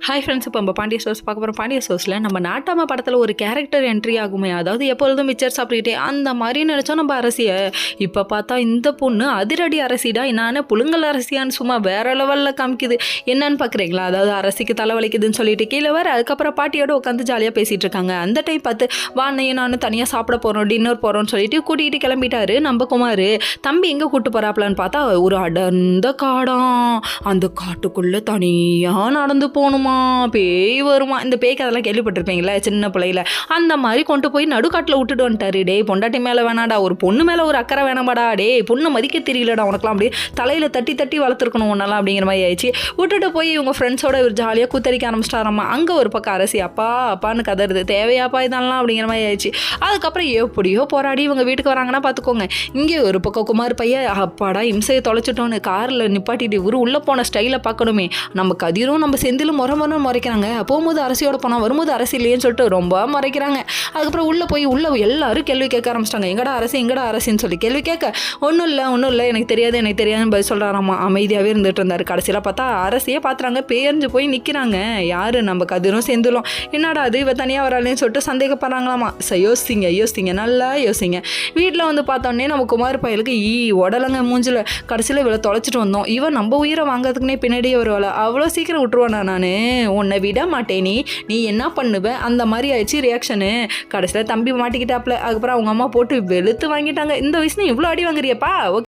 Hi friends, இப்போ நம்ம Pandya stores பார்க்க போகிறோம். பாண்டிய ஸ்டோர்ஸில் நம்ம நாட்டாம படத்தில் ஒரு கேரக்டர் என்ட்ரி ஆகுமே, அதாவது எப்பொழுதும் மிச்சர் சாப்பிட்டுக்கிட்டே அந்த மாதிரி நினச்சோம் நம்ம அரசியை. இப்போ பார்த்தா இந்த பொண்ணு அதிரடி அரசிடா, என்னான்னு புழுங்கல் அரசியான்னு சும்மா வேற லெவலில் காமிக்குது. என்னன்னு பார்க்குறீங்களா? அதாவது அரசிக்கு தலைவலிக்குதுன்னு சொல்லிட்டு கீழே வர, அதுக்கப்புறம் பாட்டியோட உட்காந்து ஜாலியாக பேசிகிட்டு இருக்காங்க. அந்த டைம் பார்த்து வானையும் நானும் தனியாக சாப்பிட போகிறோம், டின்னர் போகிறோன்னு சொல்லிட்டு கூட்டிகிட்டு கிளம்பிட்டாரு நம்ம குமார். தம்பி எங்கே கூப்பிட்டு போகிறாப்லான்னு பார்த்தா ஒரு அடர்ந்த காடாம். அந்த காட்டுக்குள்ளே தனியாக நடந்து போகணுமா, பேய் வருமா. இந்த பேய்க்கு அதெல்லாம் கேள்விப்பட்டிருப்பீங்களா சின்ன பிள்ளையில? அந்த மாதிரி கொண்டு போய் நடுக்காட்டில் விட்டுட்டு வந்துட்டாரு. டே பொண்டாட்டி மேலே வேணாடா, ஒரு பொண்ணு மேலே ஒரு அக்கறை வேணாமாடா, டே பொண்ணு மதிக்க தெரியலடா உனக்குலாம், அப்படியே தலையில் தட்டி தட்டி வளர்த்துருக்கணும் ஒன்னெல்லாம் அப்படிங்கிற மாதிரி ஆயிடுச்சு. விட்டுட்டு போய் இவங்க ஃப்ரெண்ட்ஸோட ஒரு ஜாலியாக கூத்தரிக்க ஆரம்பிச்சிட்டாராம்மா. அங்கே ஒரு பக்கம் அரசி அப்பா அப்பான்னு கதறுது. தேவையாப்பா இதெல்லாம் அப்படிங்கிற மாதிரி ஆயிடுச்சு. அதுக்கப்புறம் எப்படியோ போராடி இவங்க வீட்டுக்கு வராங்கன்னா பார்த்துக்கோங்க. இங்கே ஒரு பக்கம் குமார் பையன் அப்பாடா இம்சையை தொலைச்சிட்டோன்னு காரில் நிப்பாட்டிட்டு இவரு உள்ளே போன ஸ்டைலை பார்க்கணுமே. நம்ம கதிரும் நம்ம செந்திலும் முறைக்கிறாங்க. போகும்போது அரசியோட போனால் வரும்போது அரசி இல்லையேன்னு சொல்லிட்டு ரொம்ப முறைக்கிறாங்க. அதுக்கப்புறம் உள்ளே போய் எல்லாரும் கேள்வி கேட்க ஆரம்பிச்சிட்டாங்க. எங்கடா அரசின்னு சொல்லி கேள்வி கேட்க ஒன்றும் இல்லை எனக்கு தெரியாதுன்னு பதில் சொல்கிறாராம்மா. அமைதியாகவே இருந்துட்டு இருந்தார். கடைசியில் பார்த்தா அரசியே பார்த்துறாங்க, பேரிஞ்சு போய் நிற்கிறாங்க. யார்? நம்ம கதிரும் செந்திலும். என்னடா அது இவ தனியாக வராளேன்னு சொல்லிட்டு சந்தேகப்படுறாங்களாமா. யோசிங்க நல்லா யோசிங்க. வீட்டில் வந்து பார்த்தோன்னே நம்ம குமார் பயலுக்கு உடலங்க மூஞ்சில். கடைசியில் இவளை தொலைச்சிட்டு வந்தோம். இவன் நம்ம உயிரை வாங்கிறதுக்குனே பின்னாடியே வருவாள். அவ்வளோ சீக்கிரம் விட்டுருவானா நான்? உன்னை விட மாட்டேன். நீ என்ன பண்ணுவ? அந்த மாதிரி ஆயிடுச்சு ரியாக்ஷனு. கடைசியில் தம்பி மாட்டிக்கிட்டாப்ல. அதுக்கப்புறம் அவங்க அம்மா போட்டு வெளுத்து வாங்கிட்டாங்க. இந்த வயசுல இவ்வளோ அடி வாங்குறியப்பா?